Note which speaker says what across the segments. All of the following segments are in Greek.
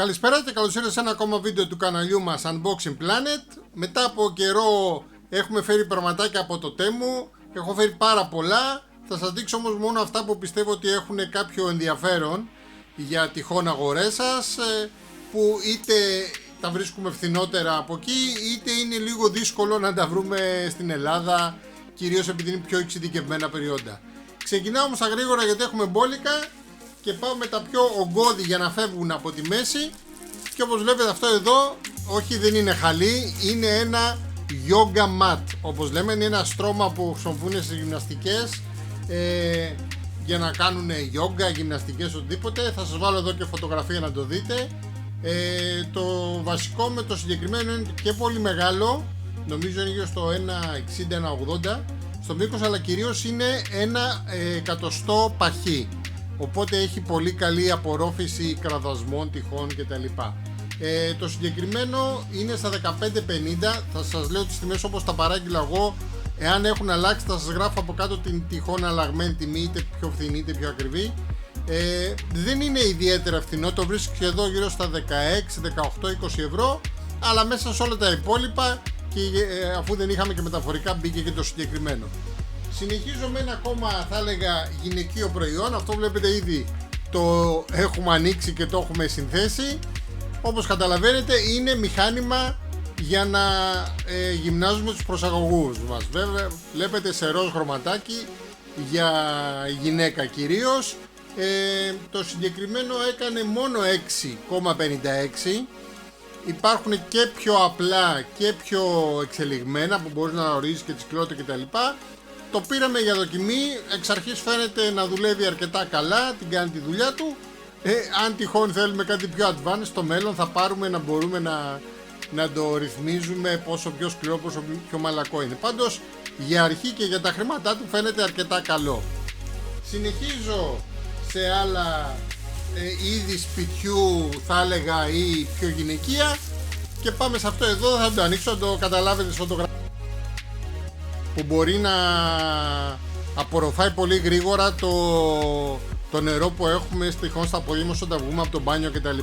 Speaker 1: Καλησπέρα και καλώς ήρθατε σε ένα ακόμα βίντεο του καναλιού μας Unboxing Planet. Μετά από καιρό έχουμε φέρει πραγματάκια από το Temu. Έχω φέρει πάρα πολλά. Θα σας δείξω όμως μόνο αυτά που πιστεύω ότι έχουν κάποιο ενδιαφέρον για τυχόν αγορές σας, που είτε τα βρίσκουμε φθηνότερα από εκεί, είτε είναι λίγο δύσκολο να τα βρούμε στην Ελλάδα, κυρίως επειδή είναι πιο εξειδικευμένα προϊόντα. Ξεκινάω όμως αγρήγορα γιατί έχουμε μπόλικα και πάω με τα πιο ογκώδη για να φεύγουν από τη μέση. Και όπως βλέπετε αυτό εδώ, όχι, δεν είναι χαλί, είναι ένα yoga mat, όπως λέμε, είναι ένα στρώμα που χρησιμοποιούν στις γυμναστικές, για να κάνουν yoga, γυμναστικές, οτιδήποτε. Θα σας βάλω εδώ και φωτογραφία να το δείτε. Το βασικό με το συγκεκριμένο είναι και πολύ μεγάλο, νομίζω είναι γύρω στο 1,60-1,80 στο μήκος, αλλά κυρίως είναι ένα εκατοστό παχύ, οπότε έχει πολύ καλή απορρόφηση κραδασμών, τυχών κτλ. Το συγκεκριμένο είναι στα 15,50. Θα σας λέω τις τιμές όπως τα παράγγειλα εγώ. Εάν έχουν αλλάξει θα σας γράφω από κάτω την τυχόν αλλαγμένη τιμή, είτε πιο φθηνή είτε πιο ακριβή. Δεν είναι ιδιαίτερα φθηνό, το βρίσκεις εδώ γύρω στα 16, 18, 20 ευρώ, αλλά μέσα σε όλα τα υπόλοιπα, και αφού δεν είχαμε και μεταφορικά, μπήκε και το συγκεκριμένο. Συνεχίζω με ένα ακόμα, θα έλεγα, γυναικείο προϊόν. Αυτό βλέπετε ήδη το έχουμε ανοίξει και το έχουμε συνθέσει. Όπως καταλαβαίνετε είναι μηχάνημα για να γυμνάζουμε τους προσαγωγούς μας. Βέβαια βλέπετε σε ροζ χρωματάκι, για γυναίκα κυρίως. Το συγκεκριμένο έκανε μόνο 6,56. Υπάρχουν και πιο απλά και πιο εξελιγμένα που μπορείς να ορίζεις και τις κλώτες κτλ. Το πήραμε για δοκιμή, εξ αρχής φαίνεται να δουλεύει αρκετά καλά, την κάνει τη δουλειά του. Αν τυχόν θέλουμε κάτι πιο advanced στο μέλλον θα πάρουμε να μπορούμε να το ρυθμίζουμε πόσο πιο σκληρό, πόσο πιο μαλακό είναι. Πάντως για αρχή και για τα χρήματά του φαίνεται αρκετά καλό. Συνεχίζω σε άλλα είδη σπιτιού, θα έλεγα, ή πιο γυναικεία, και πάμε σε αυτό εδώ. Θα το ανοίξω, το καταλάβετε στη φωτογραφία, που μπορεί να απορροφάει πολύ γρήγορα το νερό που έχουμε τυχόν στα πόδια μας όταν βγούμε από το μπάνιο κτλ.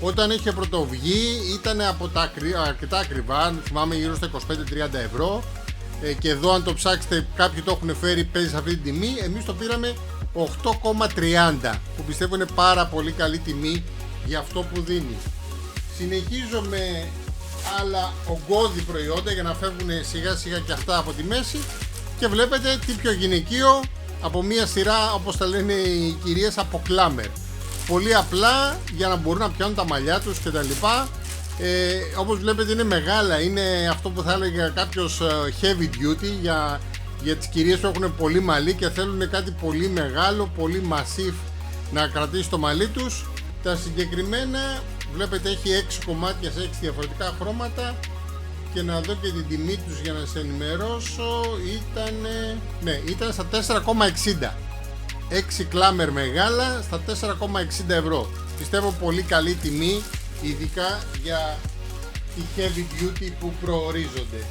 Speaker 1: Όταν είχε πρωτοβγεί ήταν από τα αρκετά ακριβά, θυμάμαι γύρω στα 25-30 ευρώ, και εδώ αν το ψάξετε κάποιοι το έχουν φέρει, παίζει σε αυτή την τιμή. Εμείς το πήραμε 8,30, που πιστεύω είναι πάρα πολύ καλή τιμή για αυτό που δίνει. Συνεχίζω με άλλα ογκώδη προϊόντα για να φεύγουν σιγά σιγά και αυτά από τη μέση, και βλέπετε τι πιο γυναικείο από μια σειρά, όπως τα λένε οι κυρίες, από κλάμερ. Πολύ απλά για να μπορούν να πιάνουν τα μαλλιά τους και τα λοιπά. Όπως βλέπετε είναι μεγάλα, είναι αυτό που θα έλεγε κάποιος heavy duty για τις κυρίες που έχουν πολύ μαλλί και θέλουν κάτι πολύ μεγάλο, πολύ massive να κρατήσει το μαλλί τους. Τα συγκεκριμένα βλέπετε έχει 6 κομμάτια σε 6 διαφορετικά χρώματα, και να δω και την τιμή τους για να σε ενημερώσω. Ήταν στα 4,60. 6 κλάμερ μεγάλα στα 4,60 ευρώ. Πιστεύω πολύ καλή τιμή, ειδικά για τη heavy duty που προορίζονται.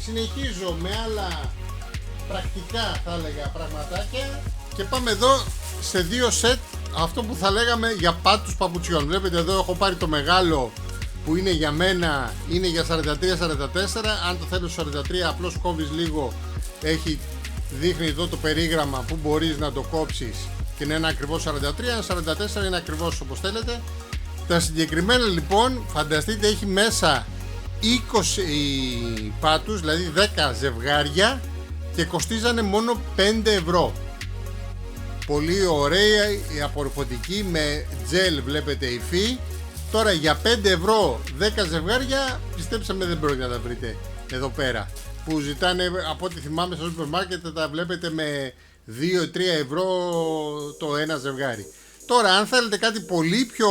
Speaker 1: Συνεχίζω με άλλα πρακτικά, θα έλεγα, πραγματάκια, και πάμε εδώ σε δύο σετ, αυτό που θα λέγαμε για πάτους παπουτσιών. Βλέπετε εδώ έχω πάρει το μεγάλο που είναι για μένα, είναι για 43-44. Αν το θέλεις 43 απλώς κόβεις λίγο, δείχνει εδώ το περίγραμμα που μπορείς να το κόψεις και να είναι ακριβώς 43, 44 είναι ακριβώς όπως θέλετε. Τα συγκεκριμένα λοιπόν, φανταστείτε, έχει μέσα 20 πάτους, δηλαδή 10 ζευγάρια, και κοστίζανε μόνο 5 ευρώ. Πολύ ωραία, η απορροφωτική με τζελ, βλέπετε υφή. Τώρα για 5 ευρώ 10 ζευγάρια, πιστέψτε με, δεν πρόκειται να τα βρείτε εδώ πέρα, που ζητάνε, από ό,τι θυμάμαι, στο σούπερ μάρκετ τα βλέπετε με 2-3 ευρώ το ένα ζευγάρι. Τώρα αν θέλετε κάτι πολύ πιο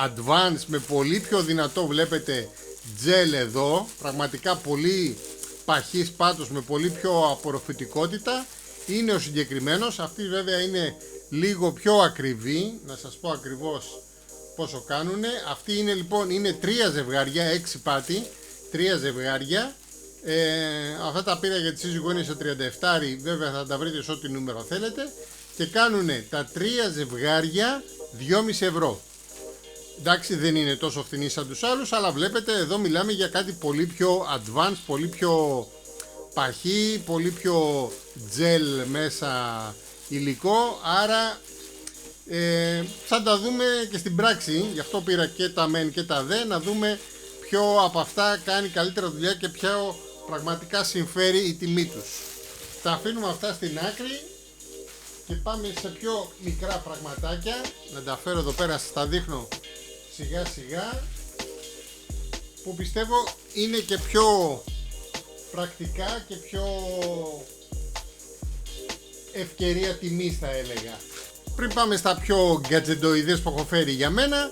Speaker 1: advanced, με πολύ πιο δυνατό, βλέπετε τζελ εδώ, πραγματικά πολύ παχύς πάτος με πολύ πιο απορροφητικότητα, είναι ο συγκεκριμένος. Αυτή βέβαια είναι λίγο πιο ακριβή, να σας πω ακριβώς πόσο κάνουνε. Αυτή είναι λοιπόν, είναι 3 ζευγάρια, 6 πάτη, 3 ζευγάρια. Αυτά τα πήρα για τη σύζυγό, είναι σε 37, βέβαια θα τα βρείτε σε ό,τι νούμερο θέλετε, και κάνουνε τα 3 ζευγάρια 2,5 ευρώ. Εντάξει, δεν είναι τόσο φθηνή σαν τους άλλους, αλλά βλέπετε εδώ μιλάμε για κάτι πολύ πιο advanced, πολύ πιο παχύ, πολύ πιο gel μέσα υλικό, άρα θα τα δούμε και στην πράξη. Γι' αυτό πήρα και τα μεν και τα δε, να δούμε ποιο από αυτά κάνει καλύτερα δουλειά και ποιο πραγματικά συμφέρει η τιμή τους. Τα αφήνουμε αυτά στην άκρη και πάμε σε πιο μικρά πραγματάκια. Να τα φέρω εδώ πέρα, σας τα δείχνω σιγά σιγά, που πιστεύω είναι και πιο πρακτικά και πιο ευκαιρία τιμής, θα έλεγα. Πριν πάμε στα πιο γκατζεντοειδές που έχω φέρει για μένα,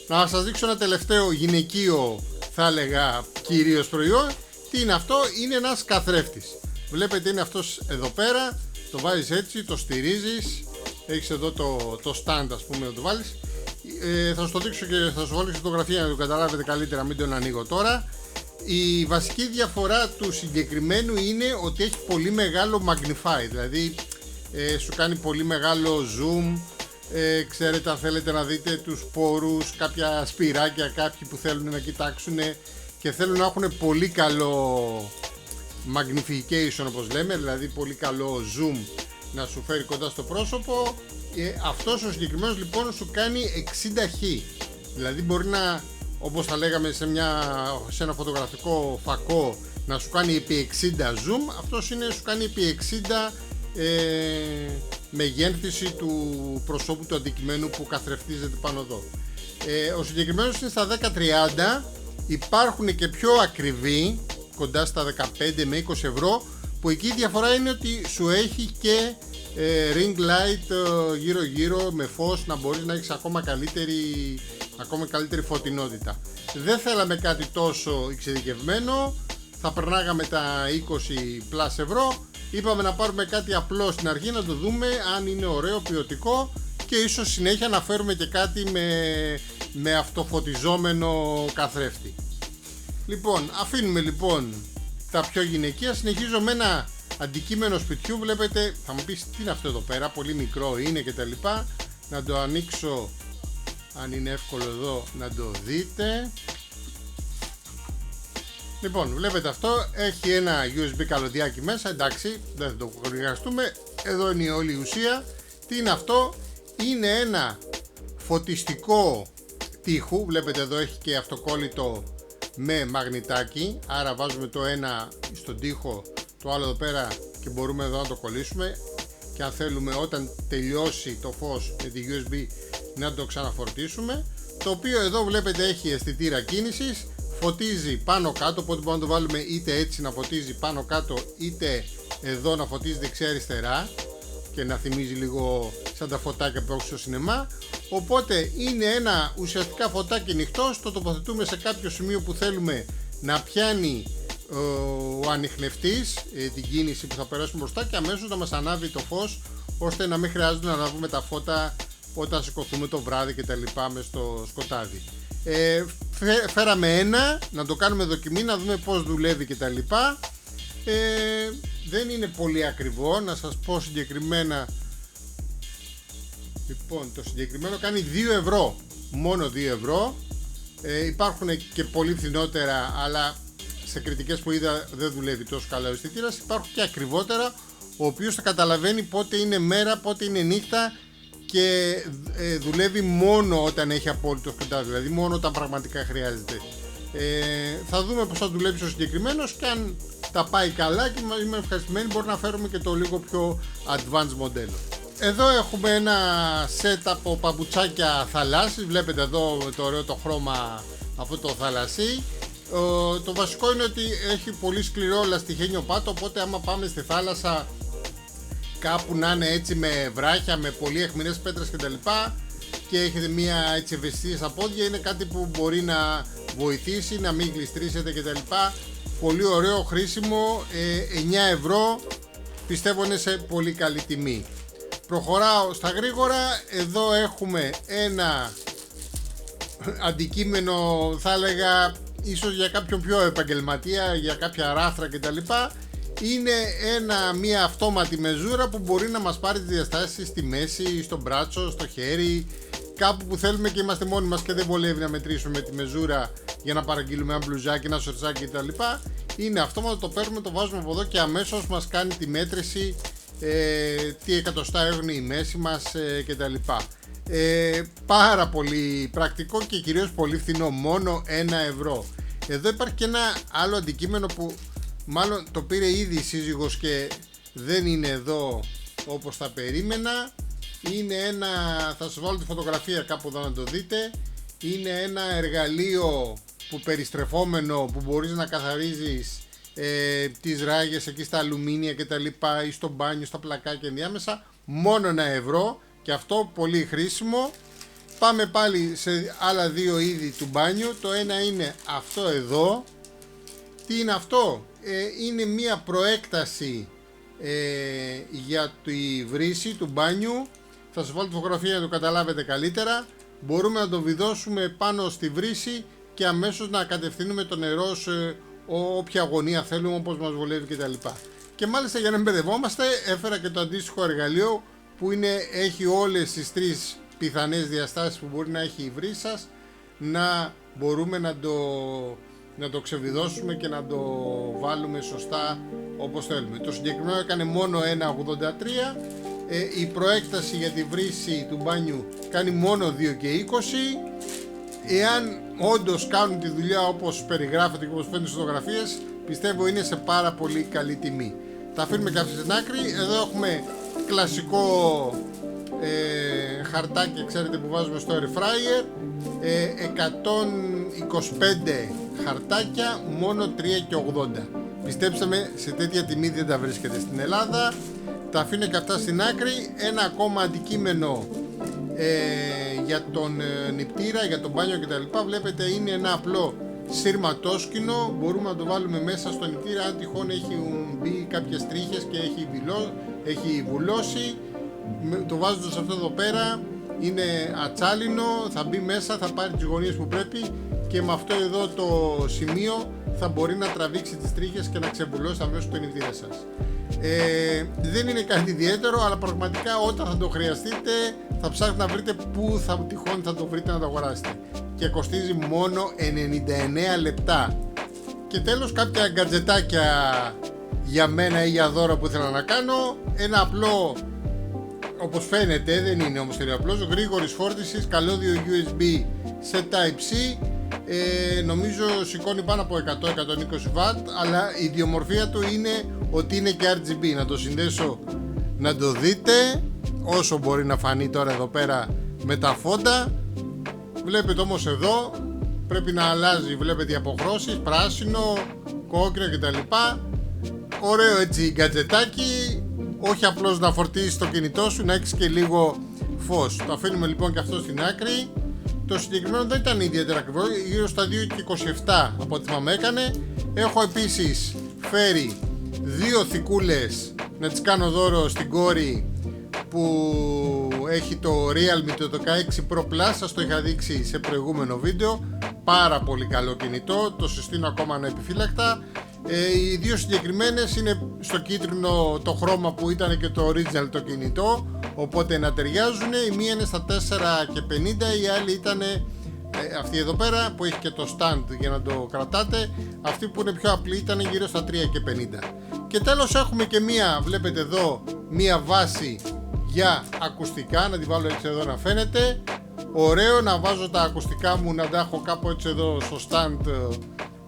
Speaker 1: να σας δείξω ένα τελευταίο γυναικείο, θα έλεγα κυρίως προϊόν. Τι είναι αυτό? Είναι ένας καθρέφτης. Βλέπετε, είναι αυτός εδώ πέρα, το βάζεις έτσι, το στηρίζεις, έχεις εδώ το stand, ας πούμε, να το βάλεις. Θα σας το δείξω και θα σας βάλω φωτογραφία να το καταλάβετε καλύτερα, μην τον ανοίγω τώρα. Η βασική διαφορά του συγκεκριμένου είναι ότι έχει πολύ μεγάλο magnify, δηλαδή σου κάνει πολύ μεγάλο zoom. Ξέρετε, αν θέλετε να δείτε τους πόρους, κάποια σπυράκια, κάποιοι που θέλουν να κοιτάξουν και θέλουν να έχουν πολύ καλό magnification, όπως λέμε, δηλαδή πολύ καλό zoom να σου φέρει κοντά στο πρόσωπο, αυτός ο συγκεκριμένος λοιπόν σου κάνει 60Χ, δηλαδή μπορεί να, όπως θα λέγαμε σε ένα φωτογραφικό φακό, να σου κάνει επί 60 zoom, αυτός σου κάνει επί 60 μεγένθηση του προσώπου του αντικειμένου που καθρεφτίζεται πάνω εδώ. Ο συγκεκριμένος είναι στα 10-30, υπάρχουν και πιο ακριβοί, κοντά στα 15 με 20 ευρώ, που εκεί η διαφορά είναι ότι σου έχει και ring light γύρω γύρω με φως, να μπορείς να έχεις ακόμα καλύτερη φωτεινότητα. Δεν θέλαμε κάτι τόσο εξειδικευμένο, θα περνάγαμε τα 20+ ευρώ. Είπαμε να πάρουμε κάτι απλό στην αρχή, να το δούμε αν είναι ωραίο, ποιοτικό, και ίσως συνέχεια να φέρουμε και κάτι με αυτοφωτιζόμενο καθρέφτη. Λοιπόν, αφήνουμε λοιπόν τα πιο γυναικεία, συνεχίζω με ένα αντικείμενο σπιτιού. Βλέπετε, θα μου πεις τι είναι αυτό εδώ πέρα, πολύ μικρό είναι και τα λοιπά. Να το ανοίξω, αν είναι εύκολο εδώ να το δείτε. Λοιπόν, βλέπετε αυτό, έχει ένα USB καλωδιάκι μέσα, εντάξει, δεν θα το χρειαστούμε. Εδώ είναι η όλη η ουσία. Τι είναι αυτό? Είναι ένα φωτιστικό τοίχου, βλέπετε εδώ έχει και αυτοκόλλητο με μαγνητάκι, άρα βάζουμε το ένα στον τοίχο, το άλλο εδώ πέρα και μπορούμε εδώ να το κολλήσουμε, και αν θέλουμε όταν τελειώσει το φως με τη USB να το ξαναφορτίσουμε. Το οποίο εδώ βλέπετε έχει αισθητήρα κίνησης, φωτίζει πάνω κάτω, οπότε μπορούμε να το βάλουμε είτε έτσι να φωτίζει πάνω κάτω, είτε εδώ να φωτίζει δεξιά αριστερά και να θυμίζει λίγο σαν τα φωτάκια που έχω στο σινεμά. Οπότε είναι ένα ουσιαστικά φωτάκι ανοιχτό, το τοποθετούμε σε κάποιο σημείο που θέλουμε να πιάνει ο ανιχνευτής την κίνηση που θα περάσουμε μπροστά, και αμέσως να μας ανάβει το φως, ώστε να μην χρειάζεται να ανάβουμε τα φώτα όταν σηκωθούμε το βράδυ και τα λοιπά μες στο σκοτάδι. Φέραμε ένα να το κάνουμε δοκιμή, να δούμε πως δουλεύει και τα λοιπά. Δεν είναι πολύ ακριβό, να σας πω συγκεκριμένα. Λοιπόν, το συγκεκριμένο κάνει 2 ευρώ, μόνο 2 ευρώ. Υπάρχουν και πολύ φθηνότερα, αλλά σε κριτικές που είδα δεν δουλεύει τόσο καλά ο αισθητήρας. Υπάρχουν και ακριβότερα, ο οποίος θα καταλαβαίνει πότε είναι μέρα, πότε είναι νύχτα, και δουλεύει μόνο όταν έχει απόλυτο σκοτάδι, δηλαδή μόνο όταν πραγματικά χρειάζεται. Θα δούμε πως θα δουλέψει ο συγκεκριμένος, και αν τα πάει καλά και είμαι ευχαριστημένοι, μπορεί να φέρουμε και το λίγο πιο advanced μοντέλο. Εδώ έχουμε ένα set από παπουτσάκια θαλάσσης, βλέπετε εδώ το ωραίο το χρώμα αυτό το θαλασσί. Το βασικό είναι ότι έχει πολύ σκληρό λαστιχένιο πάτο, οπότε άμα πάμε στη θάλασσα κάπου να είναι έτσι με βράχια, με πολύ αιχμηρές πέτρες κτλ, και έχετε μια έτσι ευαισθησία στα πόδια, είναι κάτι που μπορεί να βοηθήσει να μην γλιστρήσετε κτλ. Πολύ ωραίο, χρήσιμο, 9 ευρώ, πιστεύω είναι σε πολύ καλή τιμή. Προχωράω στα γρήγορα. Εδώ έχουμε ένα αντικείμενο, θα έλεγα ίσως για κάποιον πιο επαγγελματία, για κάποια ράθρα κτλ. Είναι μια αυτόματη μεζούρα που μπορεί να μας πάρει τις διαστάσεις στη μέση, στο μπράτσο, στο χέρι, κάπου που θέλουμε και είμαστε μόνοι μας και δεν βολεύει να μετρήσουμε τη μεζούρα για να παραγγείλουμε ένα μπλουζάκι, ένα σορτσάκι κτλ. Είναι αυτόματο, το παίρνουμε, το βάζουμε από εδώ και αμέσως μας κάνει τη μέτρηση, τι εκατοστά έχουν η μέση μας κτλ. Πάρα πολύ πρακτικό και κυρίως πολύ φθηνό, μόνο 1 ευρώ. Εδώ υπάρχει και ένα άλλο αντικείμενο που μάλλον το πήρε ήδη η σύζυγος και δεν είναι εδώ όπως θα περίμενα. Είναι ένα, θα σας βάλω τη φωτογραφία κάπου εδώ να το δείτε. Είναι ένα εργαλείο που περιστρεφόμενο που μπορείς να καθαρίζεις τις ράγες εκεί στα αλουμίνια και τα λοιπά ή στο μπάνιο, στα πλακάκια ενδιάμεσα, μόνο 1 ευρώ και αυτό πολύ χρήσιμο. Πάμε πάλι σε άλλα δύο είδη του μπάνιου. Το ένα είναι αυτό εδώ. Τι είναι αυτό? Είναι μια προέκταση για τη βρύση του μπάνιου. Θα σας βάλω τη φωτογραφία για να το καταλάβετε καλύτερα. Μπορούμε να το βιδώσουμε πάνω στη βρύση και αμέσως να κατευθύνουμε το νερό σε όποια γωνία θέλουμε, όπως μας βολεύει κτλ. Και μάλιστα για να μην μπερδευόμαστε, έφερα και το αντίστοιχο εργαλείο που έχει όλες τις τρεις πιθανές διαστάσεις που μπορεί να έχει η βρύση σας, να μπορούμε να το ξεβιδώσουμε και να το βάλουμε σωστά όπως θέλουμε. Το συγκεκριμένο έκανε μόνο 1,83. Η προέκταση για τη βρύση του μπάνιου κάνει μόνο 2,20. Εάν όντως κάνουν τη δουλειά όπως περιγράφεται και όπως φαίνεται στις φωτογραφίες, πιστεύω είναι σε πάρα πολύ καλή τιμή. Τα αφήνουμε και αυτή στην άκρη. Εδώ έχουμε κλασικό χαρτάκι, ξέρετε, που βάζουμε στο air fryer. 125 χαρτάκια, μόνο 3,80. Πιστέψτε με, σε τέτοια τιμή δεν τα βρίσκεται στην Ελλάδα. Τα αφήνω και αυτά στην άκρη. Ένα ακόμα αντικείμενο για τον νηπτήρα, για τον μπάνιο κτλ. Βλέπετε, είναι ένα απλό σύρματόσκηνο. Μπορούμε να το βάλουμε μέσα στο νηπτήρα αν τυχόν έχουν μπει κάποιες τρίχες και έχει βουλώσει. Το βάζοντας αυτό εδώ πέρα, είναι ατσάλινο, θα μπει μέσα, θα πάρει τις γωνίες που πρέπει και με αυτό εδώ το σημείο θα μπορεί να τραβήξει τις τρίχες και να ξεβουλώσει αμέσως το νηπτήρα σας. Δεν είναι κάτι ιδιαίτερο, αλλά πραγματικά όταν θα το χρειαστείτε θα ψάχνετε να βρείτε πού τυχόν θα το βρείτε να το αγοράσετε, και κοστίζει μόνο 99 λεπτά. Και τέλος, κάποια γκατζετάκια για μένα ή για δώρο που ήθελα να κάνω. Ένα απλό, όπως φαίνεται, δεν είναι όμως τελείως απλός, γρήγορης φόρτισης, καλώδιο USB σε Type-C. Νομίζω σηκώνει πάνω από 100-120W, αλλά η ιδιομορφία του είναι ότι είναι και RGB. Να το συνδέσω να το δείτε, όσο μπορεί να φανεί τώρα εδώ πέρα με τα φώτα. Βλέπετε όμως εδώ πρέπει να αλλάζει, βλέπετε οι αποχρώσεις, πράσινο, κόκκινο κτλ. Ωραίο έτσι γκατζετάκι, όχι απλώς να φορτίσεις το κινητό σου, να έχεις και λίγο φως. Το αφήνουμε λοιπόν και αυτό στην άκρη. Το συγκεκριμένο δεν ήταν ιδιαίτερα ακριβό, γύρω στα 2,27 από ό,τι θυμάμαι έκανε. Έχω επίσης φέρει δύο θικούλες να τις κάνω δώρο στην κόρη που έχει το Realme το 16 Pro Plus, σας το είχα δείξει σε προηγούμενο βίντεο. Πάρα πολύ καλό κινητό, το συστήνω ακόμα ανεπιφύλακτα. Οι δύο συγκεκριμένες είναι στο κίτρινο το χρώμα που ήταν και το original το κινητό, οπότε να ταιριάζουν. Η μία είναι στα 4,50, η άλλη ήταν αυτή εδώ πέρα που έχει και το stand για να το κρατάτε. Αυτή που είναι πιο απλή ήταν γύρω στα 3,50. Και τέλος έχουμε και μία, βλέπετε εδώ, μία βάση για ακουστικά, να τη βάλω έτσι εδώ να φαίνεται. Ωραίο να βάζω τα ακουστικά μου, να τα έχω κάπου έτσι εδώ στο stand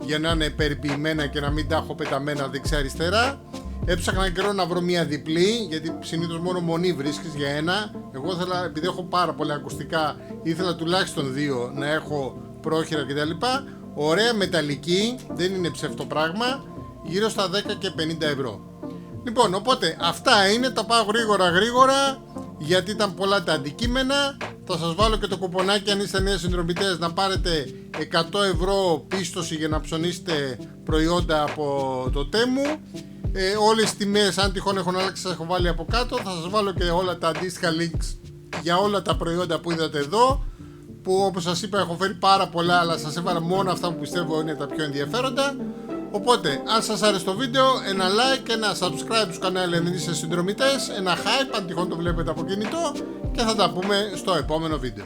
Speaker 1: για να είναι περιποιημένα και να μην τα έχω πεταμένα δεξιά-αριστερά. Έψαχνα καιρό να βρω μία διπλή, γιατί συνήθως μόνο μονή βρίσκεις για ένα. Εγώ ήθελα, επειδή έχω πάρα πολλά ακουστικά, ήθελα τουλάχιστον δύο να έχω πρόχειρα κτλ. Ωραία μεταλλική, δεν είναι ψεύτο πράγμα, γύρω στα 10 και 50 ευρώ. Λοιπόν, οπότε αυτά είναι, τα πάω γρήγορα γιατί ήταν πολλά τα αντικείμενα. Θα σας βάλω και το κουπονάκι αν είστε νέοι συνδρομητές να πάρετε 100 ευρώ πίστοση για να ψωνίσετε προϊόντα από το Temu. Όλες τις τιμές, αν τυχόν έχουν αλλάξει, σας έχω βάλει από κάτω. Θα σας βάλω και όλα τα αντίστοιχα links για όλα τα προϊόντα που είδατε εδώ, που όπως σας είπα έχω φέρει πάρα πολλά, αλλά σας έβαλα μόνο αυτά που πιστεύω είναι τα πιο ενδιαφέροντα. Οπότε, αν σας άρεσε το βίντεο, ένα like, ένα subscribe στο κανάλι αν είστε συνδρομητές, ένα hype αν τυχόν το βλέπετε από κινητό, και θα τα πούμε στο επόμενο βίντεο.